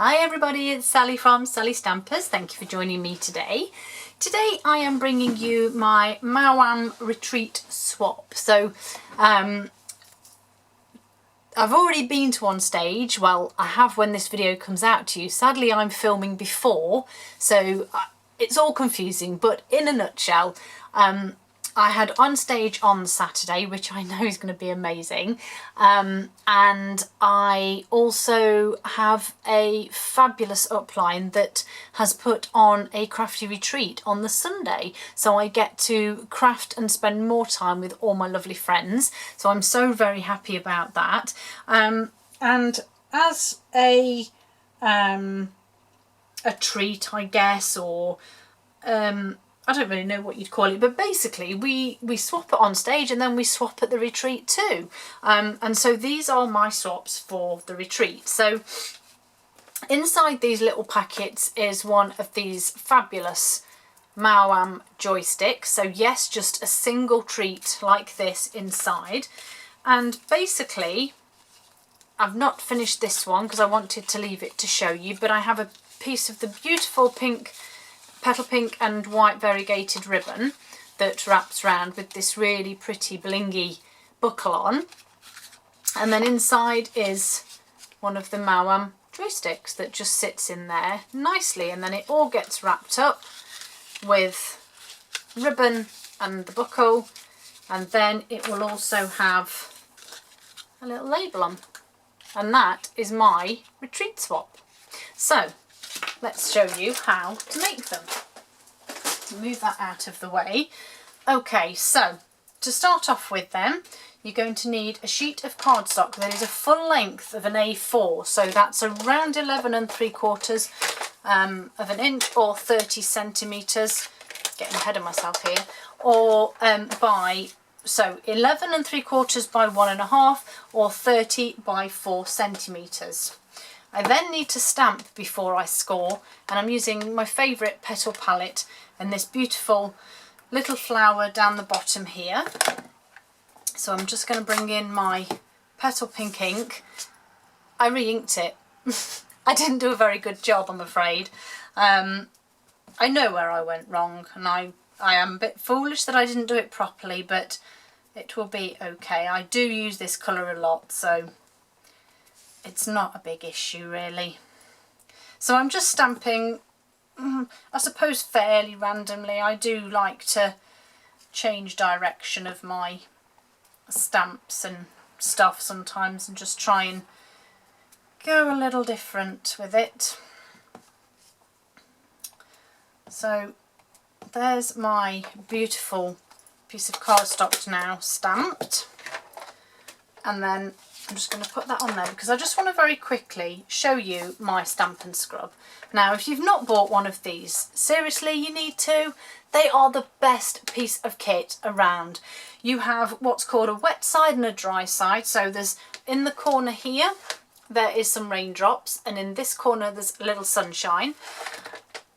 Hi everybody, it's Sally from Sally Stampers. Thank you for joining me today. Today I am bringing you my Maoam retreat swap. So I've already been to one stage. Well, I have when this video comes out to you. Sadly I'm filming before, so it's all confusing, but in a nutshell, I had on stage on Saturday, which I know is going to be amazing, and I also have a fabulous upline that has put on a crafty retreat on the Sunday, so I get to craft and spend more time with all my lovely friends, so I'm so very happy about that. And as a treat, I guess, or I don't really know what you'd call it, but basically we swap it on stage and then we swap at the retreat too. And so these are my swaps for the retreat. So inside these little packets is one of these fabulous Maoam joysticks. So yes, just a single treat like this inside. And basically, I've not finished this one because I wanted to leave it to show you, but I have a piece of the beautiful pink, petal pink and white variegated ribbon that wraps around with this really pretty blingy buckle on, and then inside is one of the Maoam joysticks that just sits in there nicely, and then it all gets wrapped up with ribbon and the buckle, and then it will also have a little label on, and that is my retreat swap. So let's show you how to make them. Move that out of the way. Okay, so to start off with then, you're going to need a sheet of cardstock that is a full length of an A4, so that's around 11 3/4 of an inch or 30 centimetres, getting ahead of myself here, or so 11 3/4 by 1.5 or 30 by 4 centimetres. I then need to stamp before I score, and I'm using my favourite petal palette and this beautiful little flower down the bottom here. So I'm just going to bring in my petal pink ink. I re-inked it. I didn't do a very good job, I'm afraid. I know where I went wrong, and I am a bit foolish that I didn't do it properly, but it will be okay. I do use this colour a lot, so it's not a big issue really. So I'm just stamping, I suppose fairly randomly. I do like to change direction of my stamps and stuff sometimes and just try and go a little different with it. So there's my beautiful piece of cardstock now stamped, and then I'm just going to put that on there because I just want to very quickly show you my Stampin Scrub. Now, if you've not bought one of these, seriously, you need to. They are the best piece of kit around. You have what's called a wet side and a dry side. So there's, in the corner here, there is some raindrops, and in this corner there's a little sunshine.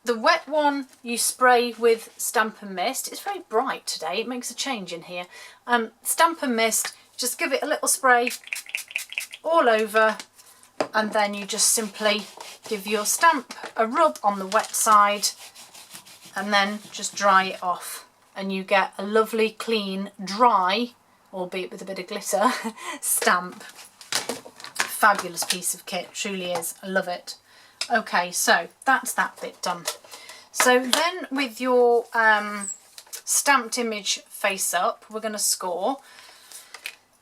The wet one you spray with Stampin Mist. It's very bright today, it makes a change in here. Stampin Mist, just give it a little spray all over, and then you just simply give your stamp a rub on the wet side and then just dry it off, and you get a lovely clean dry, albeit with a bit of glitter, stamp. Fabulous piece of kit, truly is. I love it. Okay, so that's that bit done. So then with your stamped image face up, we're going to score.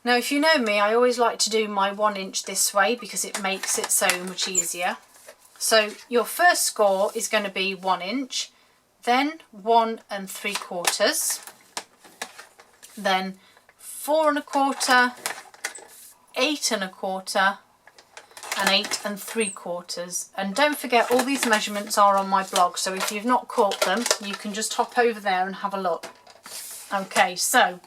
Now, if you know me, I always like to do my 1 inch this way because it makes it so much easier. So your first score is going to be 1 inch, then 1 3/4, then 4 1/4, 8 1/4, and 8 3/4. And don't forget, all these measurements are on my blog, so if you've not caught them, you can just hop over there and have a look. Okay, so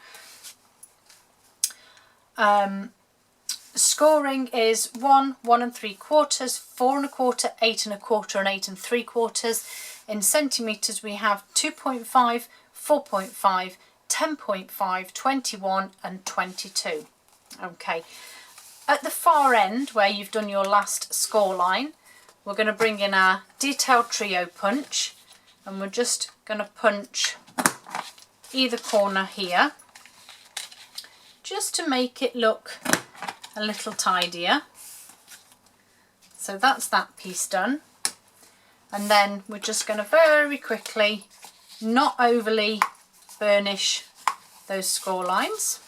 scoring is 1, 1 3/4, 4 1/4, 8 1/4 and 8 3/4. In centimetres we have 2.5, 4.5, 10.5, 21 and 22. Okay, at the far end where you've done your last score line, we're going to bring in our detailed trio punch, and we're just going to punch either corner here just to make it look a little tidier. So that's that piece done, and then we're just going to very quickly, not overly burnish those score lines.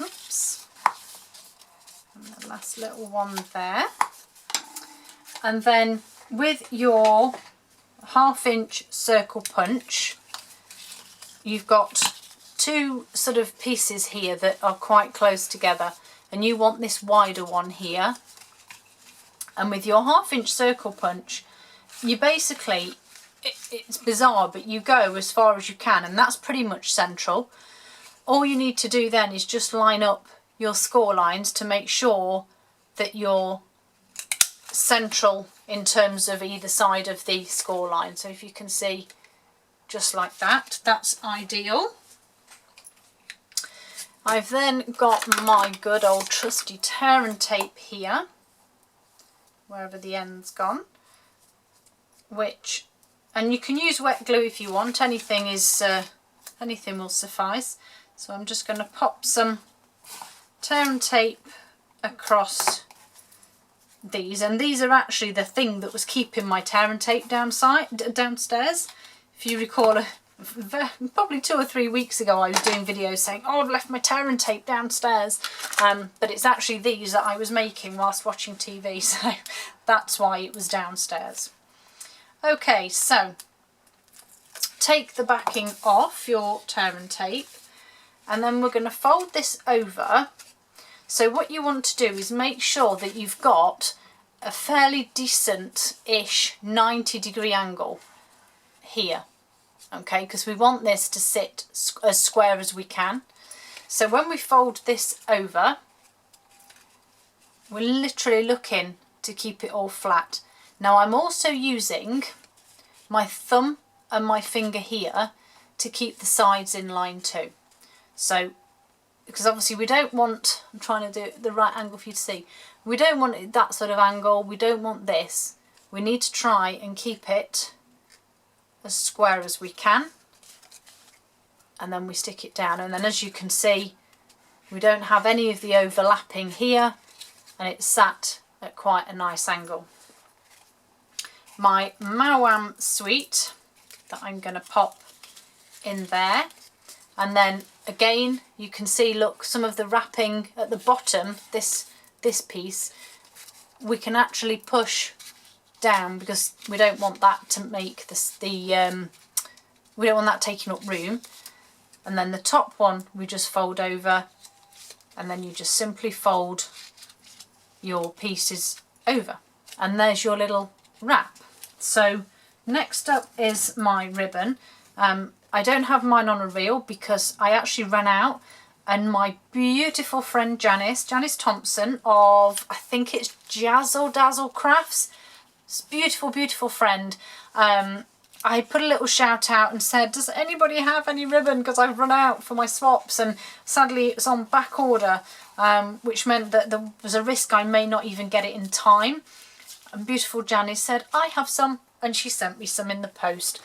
Oops. And the last little one there. And then with your 1/2 inch circle punch, you've got two sort of pieces here that are quite close together, and you want this wider one here. And with your 1/2 inch circle punch, you basically, it's bizarre, but you go as far as you can, and that's pretty much central. All you need to do then is just line up your score lines to make sure that you're central in terms of either side of the score line. So if you can see, just like that, that's ideal. I've then got my good old trusty tear and tape here, wherever the end's gone, which, and you can use wet glue if you want, anything will suffice. So I'm just going to pop some tear and tape across these, and these are actually the thing that was keeping my tear and tape downstairs. If you recall, probably 2 or 3 weeks ago I was doing videos saying, oh, I've left my tear and tape downstairs, but it's actually these that I was making whilst watching TV, so that's why it was downstairs. Okay, so take the backing off your tear and tape, and then we're going to fold this over. So what you want to do is make sure that you've got a fairly decent-ish 90-degree angle here, okay, because we want this to sit as square as we can. So when we fold this over, we're literally looking to keep it all flat. Now I'm also using my thumb and my finger here to keep the sides in line too. So, because obviously we don't want, I'm trying to do it the right angle for you to see, we don't want it that sort of angle, we don't want this. We need to try and keep it as square as we can, and then we stick it down, and then as you can see, we don't have any of the overlapping here, and it's sat at quite a nice angle. My Maoam sweet that I'm going to pop in there, and then again you can see, look, some of the wrapping at the bottom, this piece, we can actually push down because we don't want that to make this we don't want that taking up room. And then the top one we just fold over, and then you just simply fold your pieces over, and there's your little wrap. So next up is my ribbon. I don't have mine on a reel because I actually ran out, and my beautiful friend Janice Thompson of, I think it's Jazzle Dazzle Crafts, this beautiful, beautiful friend, I put a little shout out and said, does anybody have any ribbon, because I've run out for my swaps, and sadly it was on back order, which meant that there was a risk I may not even get it in time. And beautiful Janice said, I have some, and she sent me some in the post.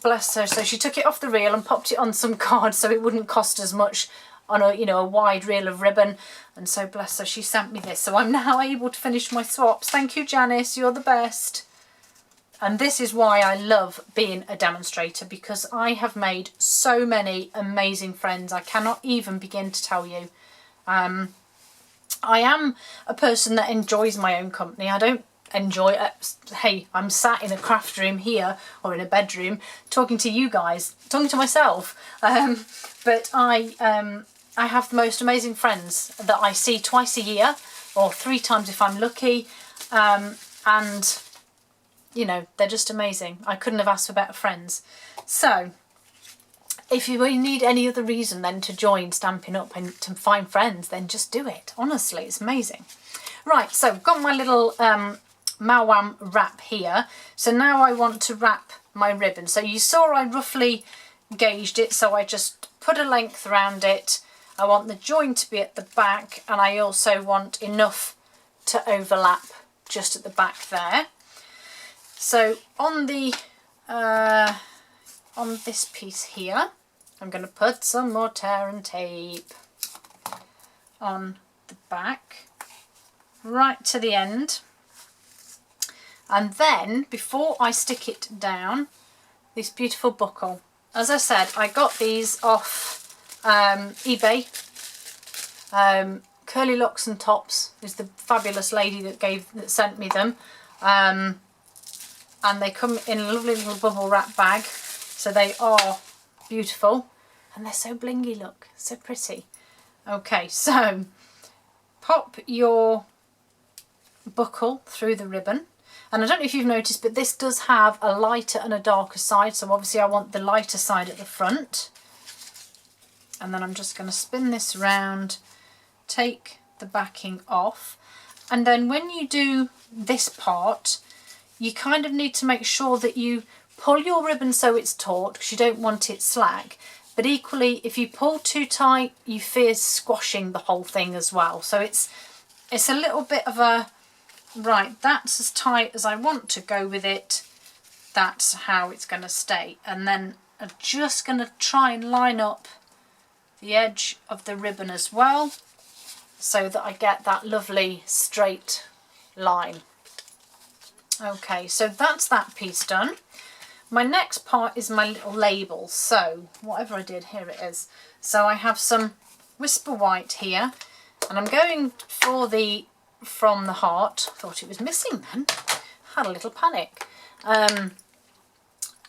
Bless her. So she took it off the reel and popped it on some cards so it wouldn't cost as much on a, you know, a wide reel of ribbon. And so bless her, she sent me this. So I'm now able to finish my swaps. Thank you, Janice, you're the best. And this is why I love being a demonstrator, because I have made so many amazing friends. I cannot even begin to tell you. I am a person that enjoys my own company. I don't enjoy it. Hey, I'm sat in a craft room here, or in a bedroom, talking to you guys, talking to myself. But I have the most amazing friends that I see twice a year, or 3 times if I'm lucky. And you know, they're just amazing. I couldn't have asked for better friends. So if you need any other reason then to join Stampin' Up and to find friends, then just do it. Honestly, it's amazing. Right, so I've got my little Maoam wrap here. So now I want to wrap my ribbon. So you saw I roughly gauged it, so I just put a length around it. I want the join to be at the back, and I also want enough to overlap just at the back there. So on the on this piece here, I'm going to put some more tear and tape on the back right to the end, and then before I stick it down, this beautiful buckle. As I said, I got these off eBay. Curly Locks and Tops is the fabulous lady that sent me them, and they come in a lovely little bubble wrap bag, so they are beautiful and they're so blingy, look, so pretty. Okay, so pop your buckle through the ribbon, and I don't know if you've noticed, but this does have a lighter and a darker side, so obviously I want the lighter side at the front. And then I'm just going to spin this round, take the backing off, and then when you do this part, you kind of need to make sure that you pull your ribbon so it's taut, because you don't want it slack, but equally if you pull too tight you fear squashing the whole thing as well. So it's a little bit of a, right, that's as tight as I want to go with it, that's how it's going to stay. And then I'm just going to try and line up the edge of the ribbon as well, so that I get that lovely straight line. Okay, so that's that piece done. My next part is my little label. So whatever I did, here it is. So I have some Whisper White here, and I'm going for the From the Heart. Thought it was missing then, had a little panic. And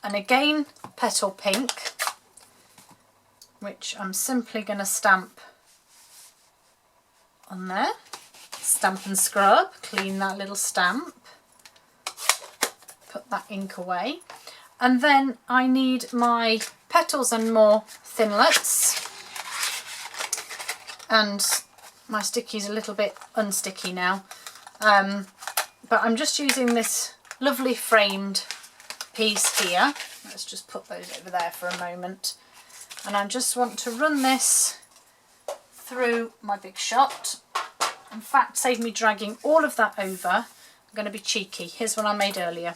again, Petal Pink, which I'm simply going to stamp on there. Stampin Scrub, clean that little stamp, put that ink away. And then I need my Petals and More Thinlets, and my sticky's a little bit unsticky now, but I'm just using this lovely framed piece here. Let's just put those over there for a moment, and I just want to run this through my big shot. In fact, save me dragging all of that over. I'm going to be cheeky. Here's one I made earlier.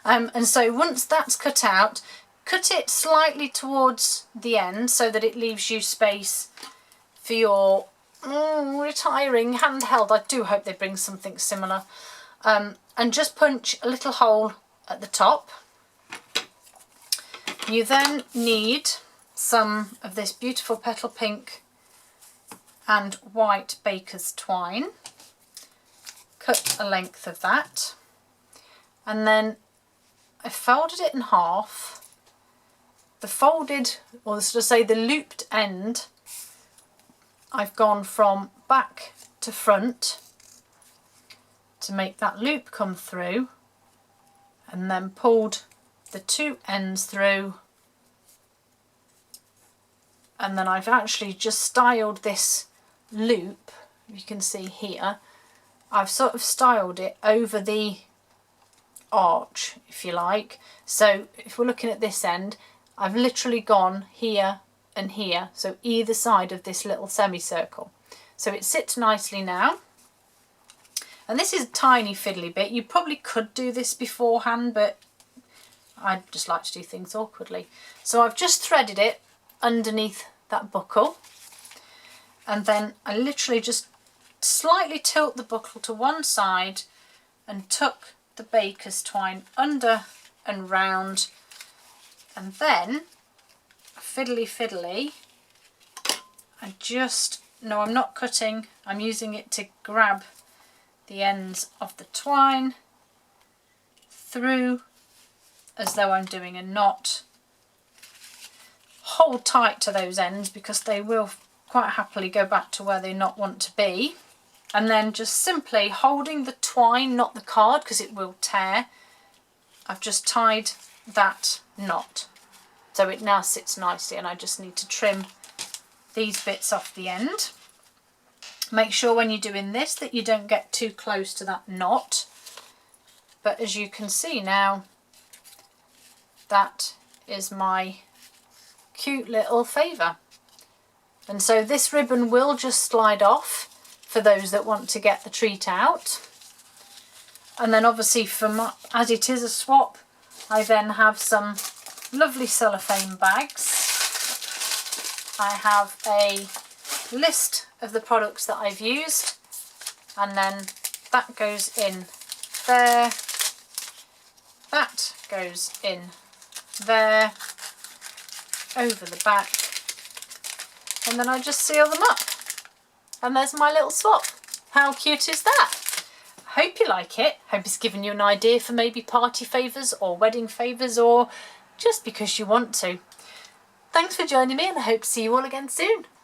And so once that's cut out, cut it slightly towards the end so that it leaves you space for your retiring handheld. I do hope they bring something similar. And just punch a little hole at the top. You then need some of this beautiful Petal Pink and white baker's twine. Cut a length of that, and then I folded it in half. The folded, or should I say the looped end, I've gone from back to front to make that loop come through, and then pulled the two ends through, and then I've actually just styled this loop, you can see here, I've sort of styled it over the arch, if you like. So if we're looking at this end, I've literally gone here and here, so either side of this little semicircle. So it sits nicely now. And this is a tiny fiddly bit. You probably could do this beforehand, but I just like to do things awkwardly. So I've just threaded it underneath that buckle, and then I literally just slightly tilt the buckle to one side and tuck the baker's twine under and round, and then fiddly I just, no, I'm not cutting, I'm using it to grab the ends of the twine through as though I'm doing a knot. Hold tight to those ends because they will quite happily go back to where they not want to be. And then just simply holding the twine, not the card, because it will tear, I've just tied that knot. So it now sits nicely, and I just need to trim these bits off the end. Make sure when you're doing this that you don't get too close to that knot. But as you can see now, that is my cute little favour. And so this ribbon will just slide off for those that want to get the treat out. And then obviously as it is a swap, I then have some lovely cellophane bags. I have a list of the products that I've used, and then that goes in there, that goes in there, over the back, and then I just seal them up. And there's my little swap. How cute is that? Hope you like it. Hope it's given you an idea for maybe party favours or wedding favours, or just because you want to. Thanks for joining me, and I hope to see you all again soon.